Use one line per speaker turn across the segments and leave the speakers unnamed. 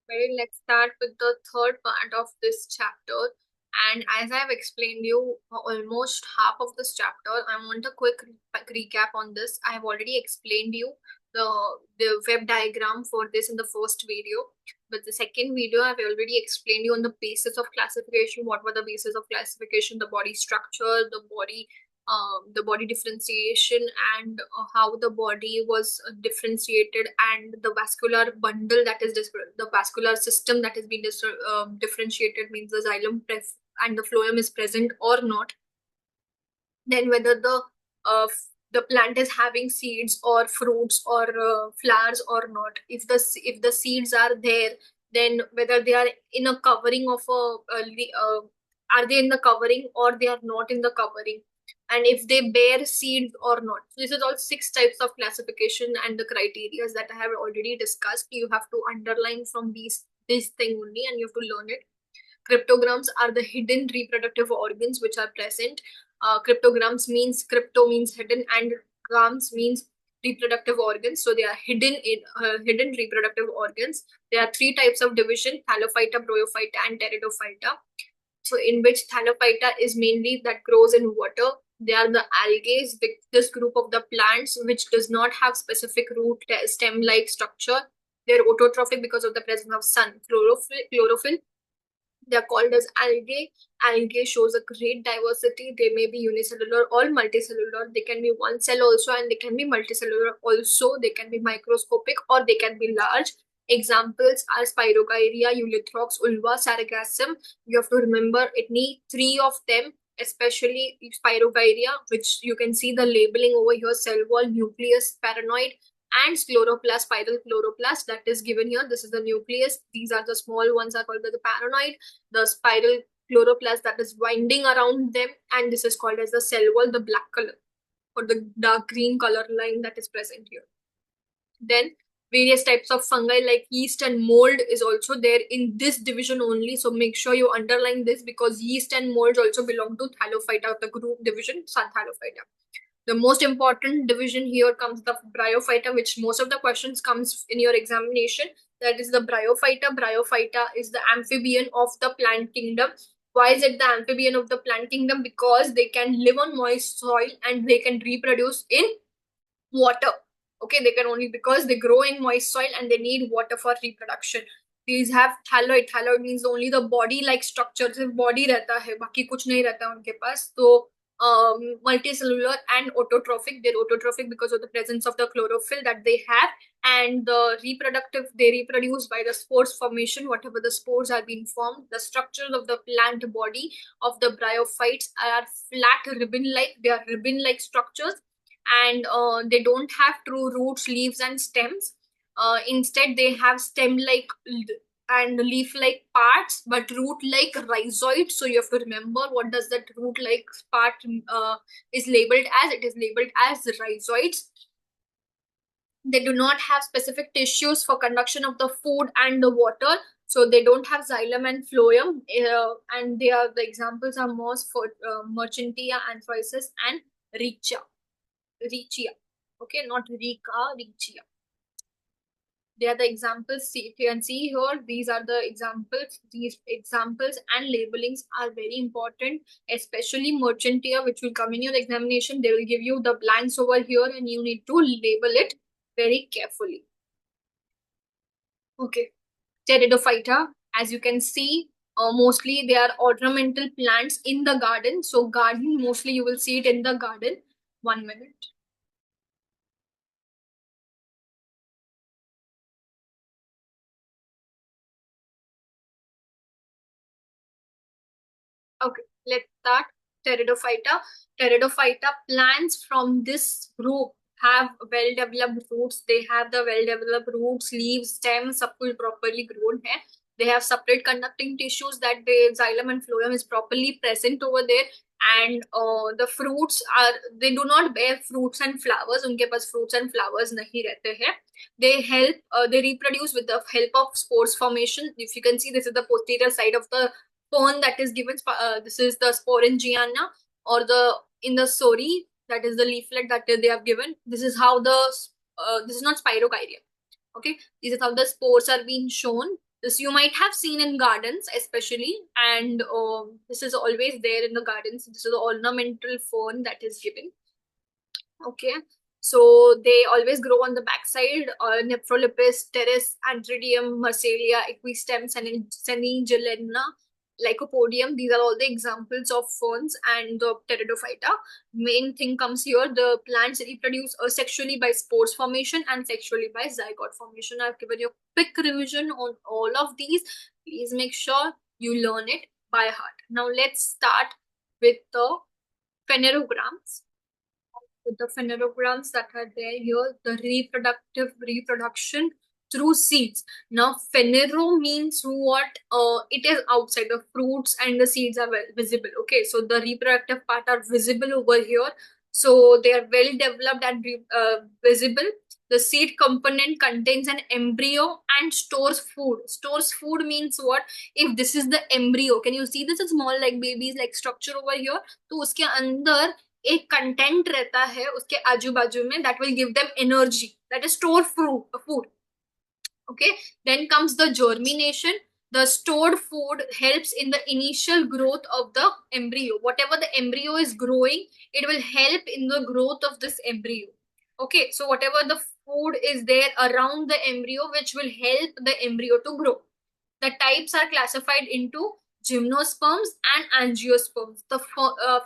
Okay, let's start with the third part of this chapter. And as I've explained you almost half of this chapter, I want a quick recap on this. I have already explained you the web diagram for this in the first video, but the second video I've already explained you on the basis of classification. What were the basis of classification? The body structure, the body differentiation, and how the body was differentiated, and the vascular bundle that is the vascular system that has been differentiated, means the xylem and the phloem is present or not. Then whether uh, the plant is having seeds or fruits or flowers or not. If the seeds are there, then whether they are in a covering of are they in the covering or they are not in the covering, and if they bear seeds or not. So this is all six types of classification and the criteria that I have already discussed. You have to underline from this thing only, and you have to learn it. Cryptograms are the hidden reproductive organs which are present. Cryptograms means, crypto means hidden, and grams means reproductive organs. So they are hidden reproductive organs. There are three types of division: thallophyta, bryophyta, and pteridophyta. So in which thallophyta is mainly that grows in water. They are the algae, this group of the plants which does not have specific root stem-like structure. They are autotrophic because of the presence of sun. Chlorophyll, they are called as algae. Algae shows a great diversity. They may be unicellular or multicellular. They can be one cell also, and they can be multicellular also. They can be microscopic or they can be large. Examples are Spirogyria, Eulithrops, Ulva, Sargassum. You have to remember it need three of them, especially Spirogyria, which you can see the labeling over here: cell wall, nucleus, paranoid, and chloroplast, spiral chloroplast, that is given here. This is the nucleus. These are the small ones, are called the paranoid. The spiral chloroplast that is winding around them, and this is called as the cell wall, the black color or the dark green color line that is present here. Then various types of fungi like yeast and mold is also there in this division only. So make sure you underline this, because yeast and mold also belong to Thallophyta, the group division Thallophyta. The most important division here comes the bryophyta, which most of the questions comes in your examination. That is the bryophyta. Bryophyta is the amphibian of the plant kingdom. Why is it the amphibian of the plant kingdom? Because they can live on moist soil and they can reproduce in water. Okay, they can only, because they grow in moist soil and they need water for reproduction. These have thalloid. Thalloid means only the body like structure, सिर्फ body रहता है, बाकी कुछ नहीं रहता उनके पास. तो multicellular and autotrophic. They're autotrophic because of the presence of the chlorophyll that they have, and the reproductive, they reproduce by the spores formation. Whatever the spores are being formed, the structures of the plant body of the bryophytes are flat ribbon-like. They are ribbon-like structures, and they don't have true roots, leaves, and stems. Instead, they have stem-like and leaf-like parts, but root-like rhizoid. So you have to remember what does that root-like part is labeled as. It is labeled as rhizoids. They do not have specific tissues for conduction of the food and the water. So they don't have xylem and phloem, and they are, the examples are moss for Merchantia, Anthracis, and Riccia. Riccia. Okay, not Rica, Riccia. They are the examples. See, you can see here, these are the examples. These examples and labelings are very important, especially Merchantia, which will come in your examination. They will give you the blanks over here and you need to label it very carefully. Okay, Pteridophyta, as you can see, mostly they are ornamental plants in the garden. So garden, mostly you will see it in the garden. 1 minute. Okay, let's start. Pteridophyta. Pteridophyta plants from this group have well-developed roots. They have the well-developed roots, leaves, stems, सब कुछ properly grown है. They have separate conducting tissues that the xylem and phloem is properly present over there. And the fruits are, they do not bear fruits and flowers. उनके पास fruits and flowers नहीं रहते हैं. They help, they reproduce with the help of spores formation. If you can see, this is the posterior side of the fern that is given. This is the sporangiana, or the in the sori, that is the leaflet that they have given. This is how the this is not Spirogyria. Okay, this is how the spores are being shown. This you might have seen in gardens, especially, and this is always there in the gardens. This is the ornamental fern that is given. Okay, so they always grow on the backside. Nephrolepis, Pteris, Anthridium, Marsalia, Equistem, Senigillena, Lycopodium. These are all the examples of ferns and the Pteridophyta. Main thing comes here: the plants reproduce asexually by spores formation and sexually by zygote formation. I've given you a quick revision on all of these. Please make sure you learn it by heart. Now let's start with the phanerograms. With the phanerograms that are there here, the reproduction through seeds. Now, phanero means what? It is outside. The fruits and the seeds are visible. Okay, so the reproductive part are visible over here. So they are well developed and visible. The seed component contains an embryo and stores food. Stores food means what? If this is the embryo, can you see this is small like babies like structure over here? तो उसके अंदर एक content रहता है उसके आजू बाजू में that will give them energy, that is store food. Okay, then comes the germination. The stored food helps in the initial growth of the embryo. Whatever the embryo is growing, it will help in the growth of this embryo. Okay, so whatever the food is there around the embryo which will help the embryo to grow. The types are classified into gymnosperms and angiosperms. The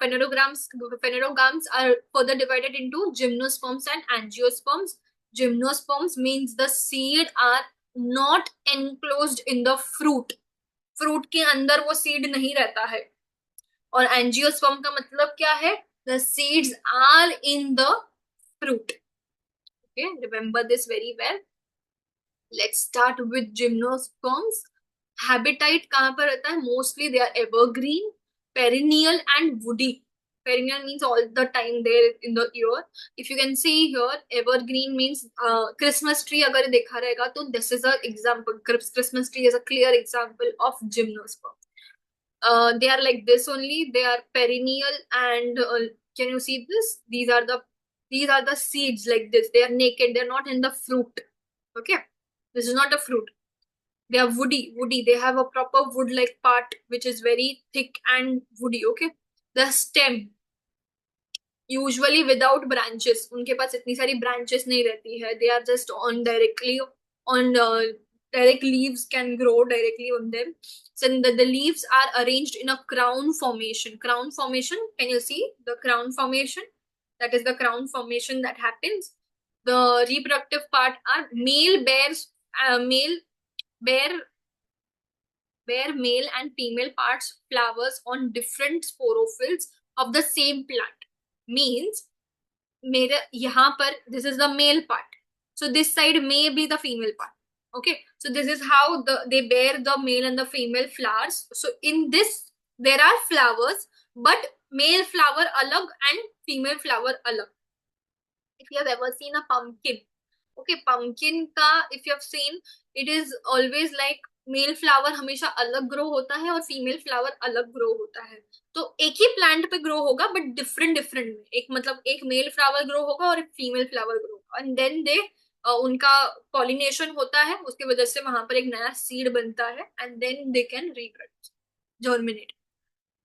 phanerogams are further divided into gymnosperms and angiosperms. Gymnosperms means the seed are not enclosed in the fruit. Fruit के अंदर वो seed नहीं रहता है. और angiosperm का मतलब क्या है? The seeds are in the fruit. Okay, remember this very well. Let's start with gymnosperms. Habitat कहाँ पर रहता है? Mostly they are evergreen, perennial and woody. Perennial means all the time there in the year. If you can see here, evergreen means Christmas tree अगर देखा रहेगा तो this is an example. Christmas tree is a clear example of gymnosperm. They are like this only. They are perennial and can you see this? These are the seeds like this. They are naked. They are not in the fruit. Okay, this is not a fruit. They are woody. They have a proper wood-like part which is very thick and woody. Okay, the stem usually without branches. उनके पास इतनी सारी branches नहीं रहती है. They are just on directly on direct leaves can grow directly on them. So the leaves are arranged in a crown formation. Crown formation. Can you see the crown formation? That is the crown formation that happens. The reproductive part are male bear male and female parts flowers on different sporophylls of the same plant. Means मेरे यहाँ पर this is the male part, so this side may be the female part. Okay, so this is how they bear the male and the female flowers. So in this there are flowers, but male flower alag and female flower alag. If you have ever seen a pumpkin, okay, pumpkin का if you have seen, it is always like male flower हमेशा अलग grow होता है और female flower अलग grow होता है. तो एक ही प्लांट पे ग्रो होगा बट डिफरेंट में. एक मतलब एक मेल फ्लावर ग्रो होगा और एक फीमेल फ्लावर ग्रो होगा एंड देन दे उनका पॉलिनेशन होता है. उसके वजह से वहां पर एक नया सीड बनता है and then they can reproduce, germinate.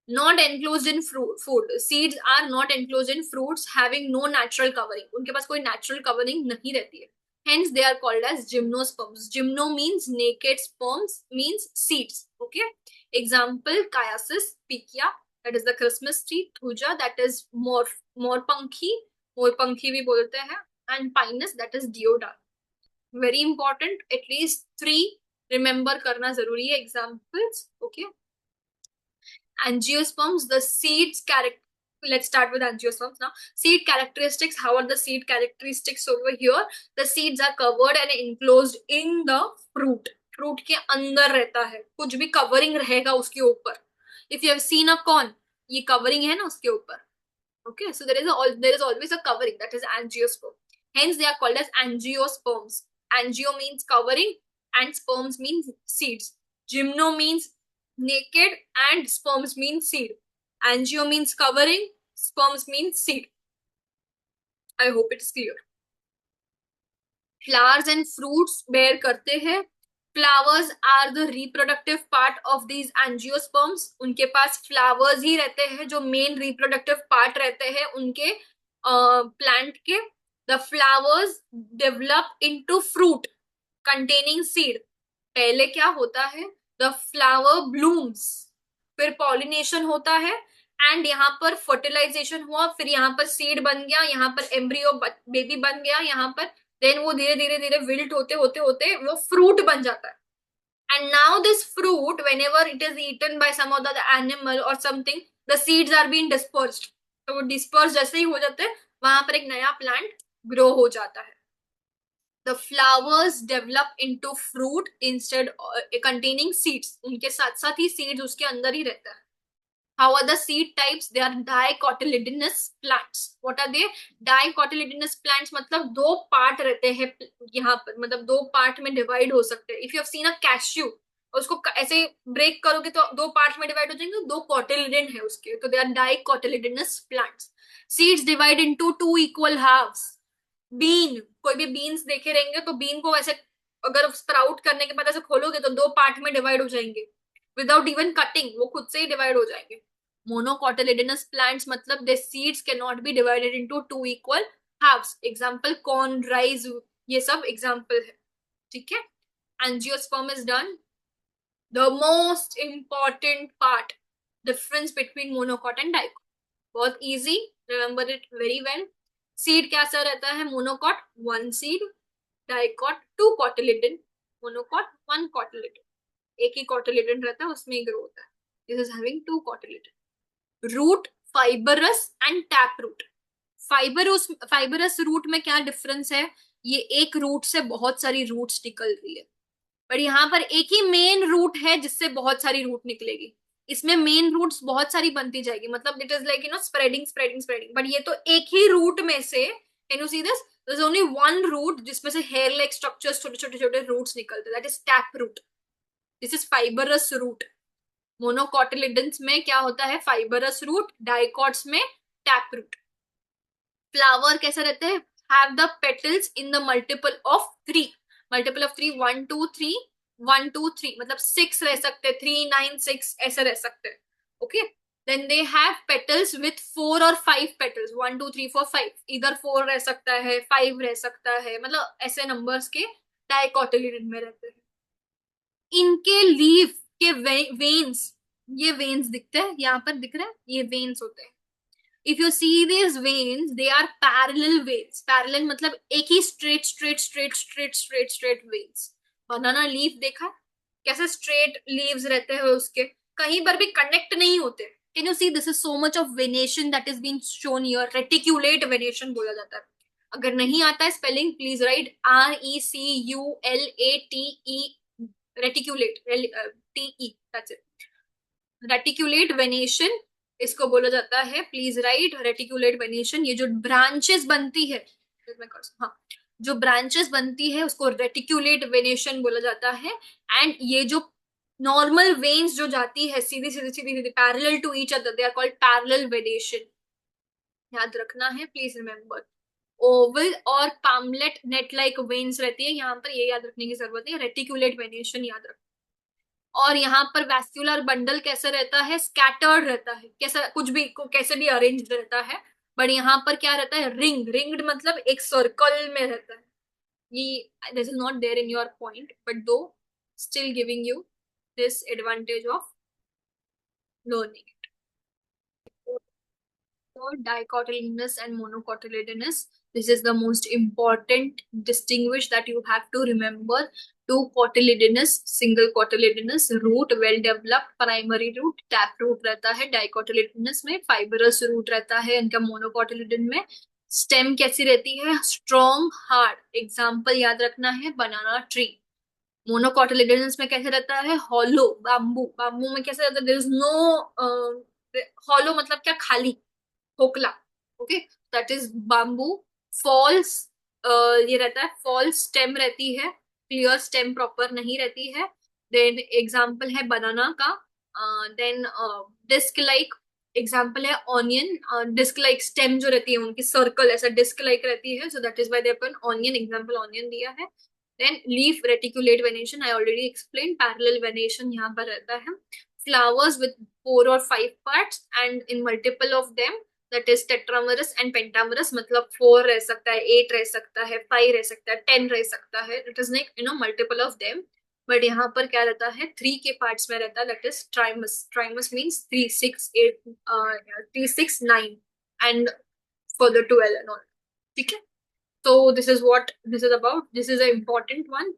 Not enclosed in food. Seeds are not enclosed in fruits having no natural covering. उनके पास कोई natural covering नहीं रहती है. Hence they are called as gymnosperms. Gymno means naked, sperms means seeds. Okay. Example: Chiasis, Picia, that is the Christmas tree. Thuja, that is morpankhi भी बोलते हैं. And Pinus, that is deodar. Very important. At least 3 remember करना जरूरी है. Examples. Okay. Angiosperms, the seeds character. Let's start with angiosperms now. Seed characteristics. How are the seed characteristics over here? The seeds are covered and enclosed in the fruit. Fruit के अंदर रहता है. कुछ भी covering रहेगा उसके ऊपर. If you have seen a corn, ये covering है ना उसके ऊपर. Okay, so there is always a covering, that is angiosperm. Hence they are called as angiosperms. Angio means covering and sperms means seeds. Gymno means naked and sperms means seed. Angio means covering, sperms means seed. I hope it is clear. Flowers and fruits bear करते हैं. Flowers are the reproductive part of these angiosperms, उनके पास flowers ही रहते हैं जो main reproductive part रहते हैं उनके प्लांट के. The flowers develop into fruit containing seed. पहले क्या होता है, द फ्लावर ब्लूम्स, फिर पॉलिनेशन होता है, एंड यहाँ पर फर्टिलाइजेशन हुआ, फिर यहाँ पर सीड बन गया, यहाँ पर एम्ब्रियो बेबी बन गया यहाँ पर, देन वो धीरे धीरे धीरे विल्ट होते होते होते वो फ्रूट बन जाता है. And now this fruit whenever it is eaten by some other animal or something, the seeds are being dispersed. तो वो डिस्पर्स जैसे ही हो जाते हैं वहां पर एक नया प्लांट ग्रो हो जाता है. The flowers develop into fruit instead containing seeds. उनके साथ साथ ही seeds उसके अंदर ही रहता है. How are the seed types? They are dicotyledonous plants. What are they? Dicotyledonous plants मतलब दो पार्ट रहते हैं यहाँ पर, मतलब दो पार्ट में डिवाइड हो सकते हैं. If you have seen a cashew, उसको ऐसे ब्रेक करोगे तो दो पार्ट में डिवाइड हो जाएंगे, दो कॉटिलिडन है उसके, तो they are dicotyledonous plants. Seeds divide into two equal halves. Bean, कोई भी बीन्स देखे रहेंगे तो बीन को ऐसे अगर स्प्राउट करने के बाद ऐसे खोलोगे तो दो पार्ट में डिवाइड हो जाएंगे विदाउट इवन कटिंग, वो खुद से ही डिवाइड हो जाएंगे. मोनोकोटिलिडनस प्लांट्स मतलब they seeds can not be divided into two equal halves. Example corn, rice, ये सब एग्जांपल है. ठीक है. Angiosperm is done. The most important part, difference between monocot and dicot. बहुत easy, remember it very well. Seed कैसा रहता है, monocot one seed, dicot two cotyledon, monocot one cotyledon. एक ही कॉटिलिडन रहता है उसमें ही ग्रो होता है. This is having two cotyledon. Root fibrous and tap root. Fibrous root में क्या डिफरेंस है, ये एक रूट से बहुत सारी रूट्स निकल रही है, पर यहाँ पर एक ही मेन रूट है जिससे बहुत सारी रूट निकलेगी. इसमें मेन रूट्स बहुत सारी बनती जाएगी, मतलब it is like spreading spreading spreading, but ये तो एक ही रूट में से, can you see this, there is only one root जिसमें से हेयर लाइक स्ट्रक्चर्स, छोटे छोटे छोटे रूट्स निकलते, that is tap root. This is fibrous root. Monocotyledons में क्या होता है, फाइबरस रूट, डाइकॉट्स में टैप रूट. फ्लावर कैसे रहते हैं, have the petals in the multiple of three. Multiple of three, 1 2 3, 1 2 3, मतलब 6 रह सकते हैं, 3 9 6 ऐसे रह सकते हैं. Okay. Then they have petals with 4 और 5 पेटल्स, 1 2 3 4 5, इधर 4 रह सकता है, 5 रह सकता है, मतलब ऐसे नंबर्स के डाइकोटिलिडन में रहते हैं. इनके लीफ के वेन्स, ये वेन्स दिखते हैं यहाँ पर, दिख रहे हैं, ये वेन्स होते हैं. If you see these veins, they are parallel veins. Parallel मतलब एक ही straight veins. बनाना लीफ देखा कैसे स्ट्रेट लीव्स रहते हैं उसके, कहीं पर भी कनेक्ट नहीं होते. Can you see this is so much of venation that is being shown here. Reticulate venation बोला जाता है. अगर नहीं आता है spelling, please right RECULATE, reticulate, TE, that's it. Reticulate venation इसको बोला जाता है, प्लीज राइट रेटिकुलेट वेनेशन. ये जो ब्रांचेस बनती है, हाँ, जो ब्रांचेस बनती है उसको रेटिकुलेट वेनेशन बोला जाता है. एंड ये जो नॉर्मल वेन्स जो जाती है सीधी सीधी सीधी सीधी parallel to each other, they are called parallel venation. याद रखना है, प्लीज रिमेम्बर. ओवल और पामलेट नेट लाइक वेन्स रहती है यहाँ पर, ये याद रखने की जरूरत है. रेटिकुलेट वेनेशन याद रखना. और यहाँ पर वैस्कुलर बंडल कैसे रहता है, स्कैटर्ड रहता है, कैसा कुछ भी कैसे भी अरेंज रहता है. बट यहाँ पर क्या रहता है, रिंग्ड मतलब एक सर्कल में रहता है. ये this is not there in your point, but though still giving you this advantage of learning. Dicotyledonous and monocotyledonous. This is the most important distinguish that you have to remember. Two cotyledonous, single cotyledonous, root well developed, primary root, tap root रहता है dicotyledonous में, fibrous root रहता है इनका monocotyledon में. Stem कैसी रहती है, स्ट्रॉन्ग हार्ड. एग्जाम्पल याद रखना है, बनाना ट्री. मोनोकोटिलिडनस में कैसे रहता है, हॉलो. बाम्बू, बाम्बू में कैसे रहता है, देयर इज नो हॉलो, मतलब क्या, खाली, खोखला. Okay, that is bamboo. False, ये रहता है, फॉल्स स्टेम रहती है, क्लियर स्टेम प्रॉपर नहीं रहती है. देन एग्जाम्पल है बनाना का. देन डिस्क लाइक, एग्जाम्पल है ऑनियन. डिस्क लाइक स्टेम जो रहती है उनकी सर्कल ऐसा डिस्क लाइक रहती है, so that is why they upon onion, example onion दिया है. Then leaf reticulate venation, I already explained. Parallel venation यहाँ पर रहता है. Flowers with 4 or 5 parts and in multiple of them, that is tetramerous and pentamerous. मतलब 4 रह सकता है, 8 रह सकता है, 5 रह सकता है, 10 रह सकता है. It is like multiple of them. But यहाँ पर क्या रहता है, 3 के पार्ट्स में रहता है. That is trimerous. Trimerous means 3, 6, 8, 3, 6, 9 and further 12 and all. ठीक है. So this is what this is about. This is an important one.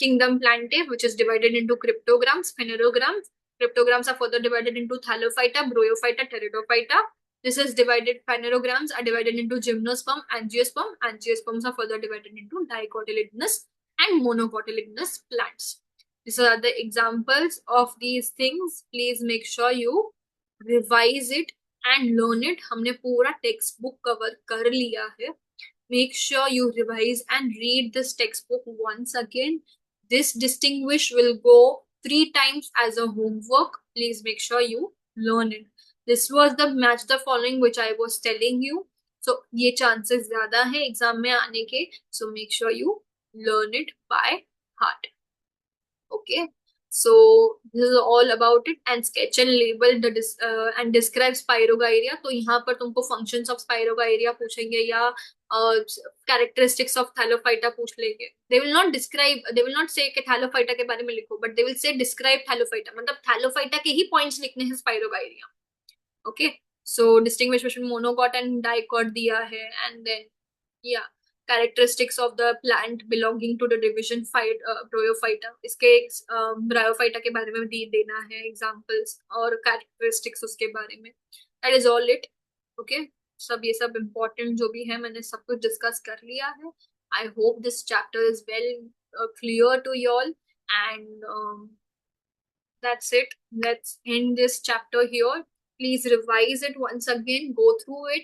Kingdom Plantae, which is divided into cryptograms, phanerograms. Cryptograms are further divided into Thallophyta, Bryophyta, Pteridophyta. This is divided. Phanerograms are divided into Gymnosperm, Angiosperm. Angiosperms are further divided into dicotyledonous and monocotyledonous plants. These are the examples of these things. Please make sure you revise it and learn it. हमने पूरा text book cover कर लिया है. Make sure you revise and read this textbook once again. This distinguish will go 3 times as a homework. Please make sure you learn it. This was the match the following which I was telling you. So ये chances ज़्यादा है exam में आने के. So make sure you learn it by heart. Okay. So this is all about it. And sketch and label the and describe Spirogyria. तो यहाँ पर तुमको functions of Spirogyria पूछेंगे या characteristics of Thallophyta पूछ लेंगे. They will not describe, they will not say कि Thallophyta के बारे में लिखो, but they will say describe Thallophyta. मतलब Thallophyta के ही points लिखने हैं Spirogyria. Okay. So distinguish between monocot and dicot दिया है, and then yeah, characteristics of the plant belonging to the division Bryophyta. इसके Bryophyta के बारे में देना है examples और characteristics उसके बारे में. That is all it. Okay. सब ये सब important जो भी है मैंने सब कुछ discuss कर लिया है. I hope this chapter is well clear to you all, and that's it. Let's end this chapter here. Please revise it once again, go through it,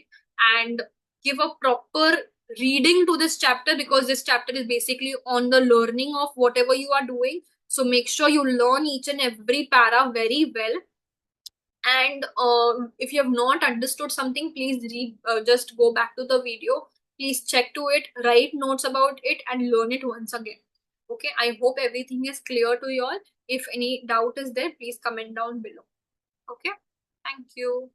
and give a proper reading to this chapter, because this chapter is basically on the learning of whatever you are doing. So make sure you learn each and every para very well. And if you have not understood something, please read, just go back to the video. Please check to it, write notes about it, and learn it once again. Okay, I hope everything is clear to you all. If any doubt is there, please comment down below. Okay, thank you.